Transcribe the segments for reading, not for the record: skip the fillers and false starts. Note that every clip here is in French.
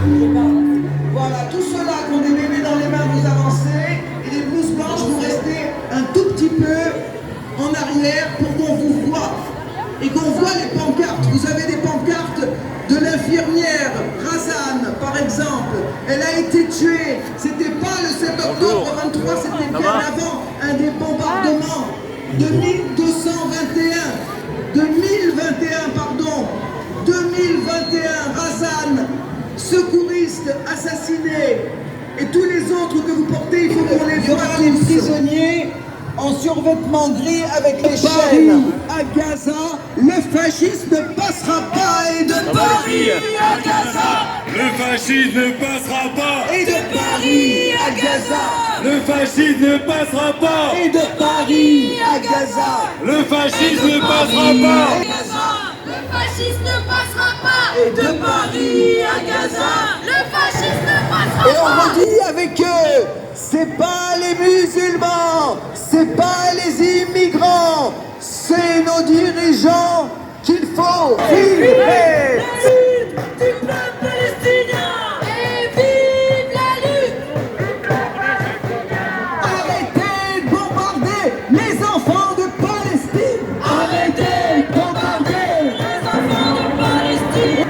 Voilà, tous ceux-là qui ont des bébés dans les mains, vous avancez, et les blouses blanches, vous restez un tout petit peu en arrière pour qu'on vous voit et qu'on voit les pancartes. Vous avez des pancartes de l'infirmière Razan, par exemple. Elle a été tuée. C'était pas le 7 octobre 23, c'était bien avant un des bombardements de 2021, pardon. 2021, Razan, secouriste assassiné, et tous les autres que vous portez, il faut qu'on les voit. Il y aura des prisonniers en survêtement gris avec les chaînes. À Gaza, le fascisme ne passera pas. Et de Paris à Gaza, le fascisme ne passera pas. Et de Paris à Gaza, le fascisme ne passera pas. Et de Paris à Gaza, le fascisme ne passera pas. Le fascisme ne passera pas. Et de Paris à Gaza, le fascisme ne passera pas. Et on redit avec eux, c'est pas les musulmans, c'est pas les immigrants, c'est nos dirigeants qu'il faut virer. Vive du peuple palestinien et vive la lutte. Arrêtez de bombarder les enfants de Palestine. Arrêtez de bombarder Les enfants de Palestine.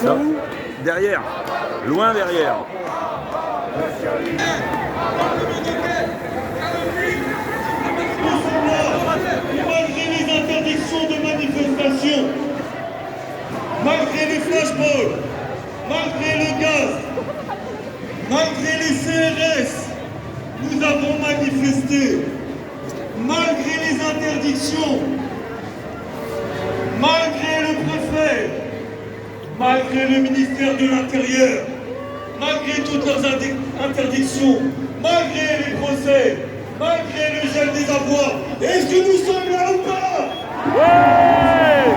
Là, derrière, loin derrière. Malgré les interdictions de manifestation, malgré les flashballs, malgré le gaz, malgré les CRS, nous avons manifesté. Malgré les interdictions, malgré le préfet, malgré le ministère de l'Intérieur, malgré toutes leurs interdictions, malgré les procès, malgré le gel des avoirs, est-ce que nous sommes là ou pas? Ouais!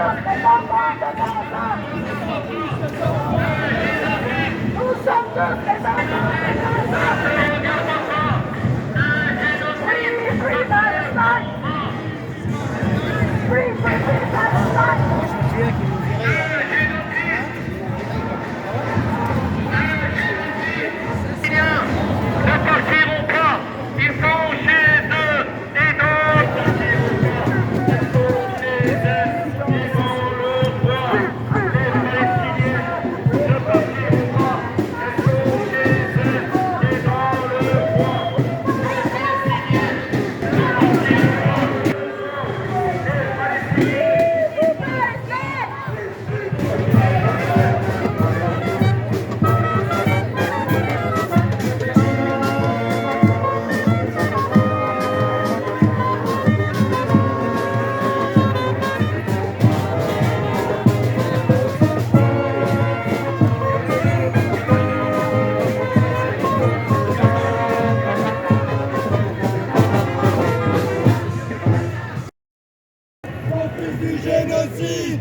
Ne partiront pas, ils sont chez eux et donc ils sont chez eux, ils vont le voir. Les Palestiniens ne partiront pas, ils sont chez eux et dans le bois. Les Palestiniens ne partiront pas. Du génocide.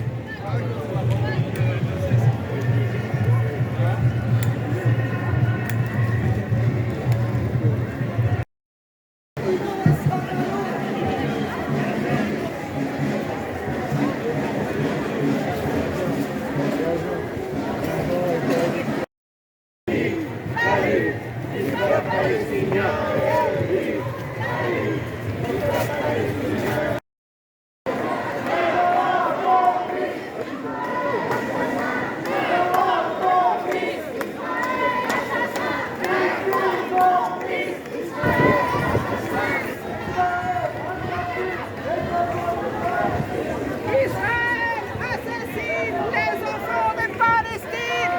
Israël assassine les enfants de Palestine!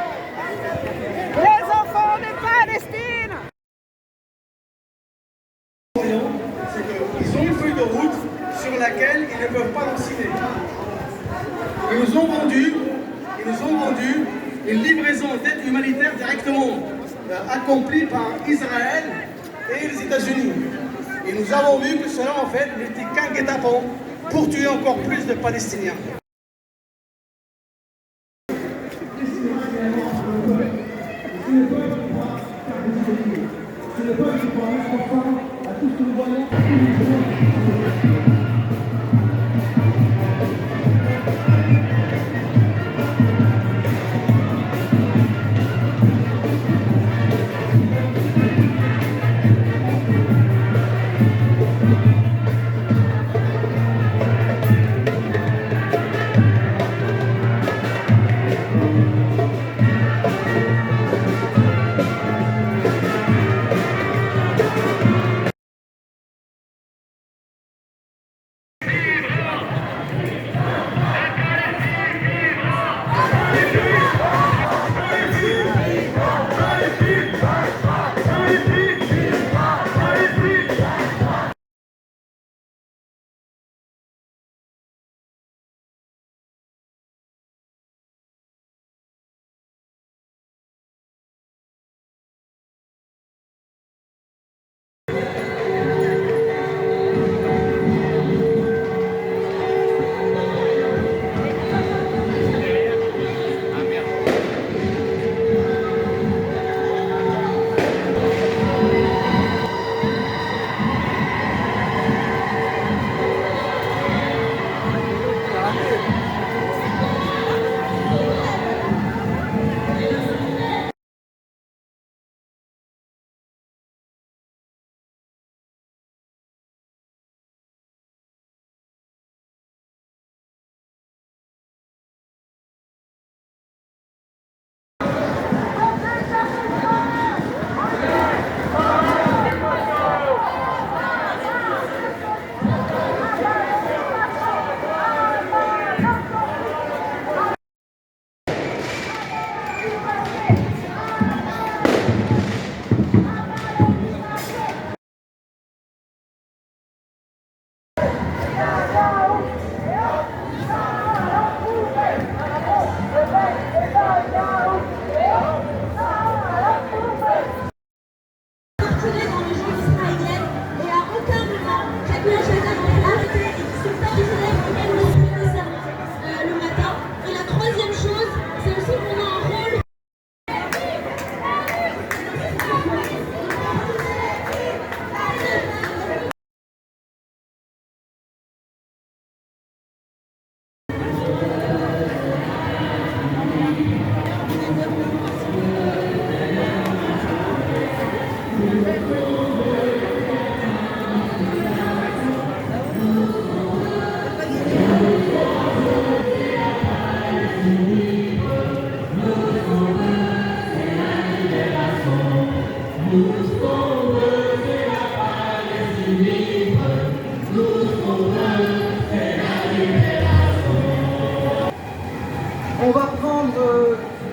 Les enfants de Palestine! C'est qu'ils ont une feuille de route sur laquelle ils ne peuvent pas en signer. Ils nous ont vendu une livraison d'aide humanitaire directement accomplie par Israël et les États-Unis. Et nous avons vu que cela en fait n'était qu'un guet-apens pour tuer encore plus de Palestiniens.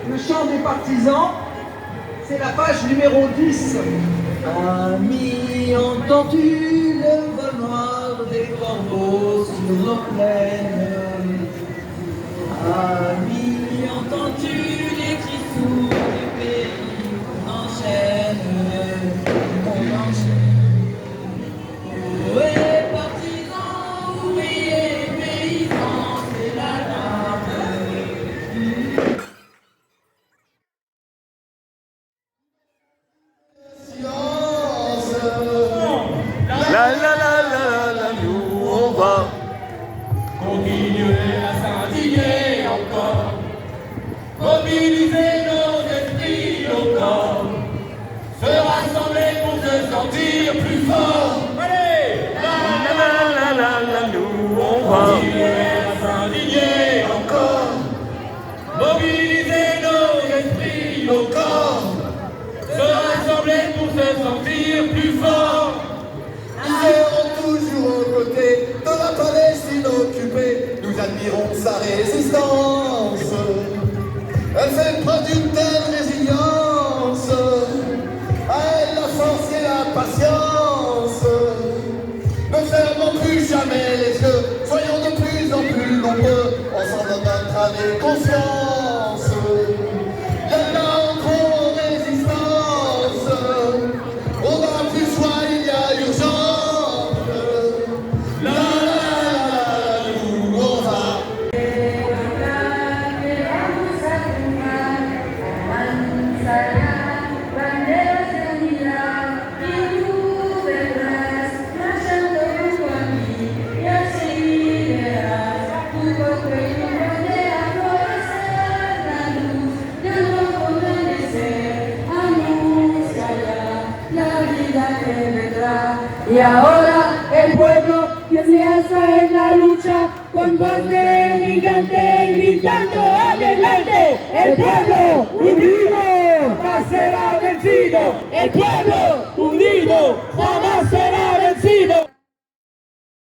le chant des partisans. C'est la page numéro 10. Ami, entends-tu le vol noir des corbeaux sur nos plaines? Ami, entends-tu les cris sourds du pays? On enchaîne. Ouais, partisans, ouvriers, paysans, c'est la dame. Nous on va continuer à s'indigner encore, mobiliser nos esprits, nos corps, se rassembler pour se sentir plus fort. Allez, nous on va continuer à s'indigner encore, mobiliser nos esprits, nos corps, se rassembler pour se sentir plus fort. Nous serons toujours aux côtés de la Palestine occupée. Nous admirons sa résistance. Elle fait preuve d'une telle résilience. À elle la force et la patience. Ne fermons plus jamais les yeux. Soyons de plus en plus nombreux. Ensemble notre âme et conscience. Il y a là encore résistance. On n'a plus soin, il y a urgence. Y ahora el pueblo que se alza en la lucha con voz de gigante gritando adelante. El pueblo unido no será vencido. El pueblo unido jamás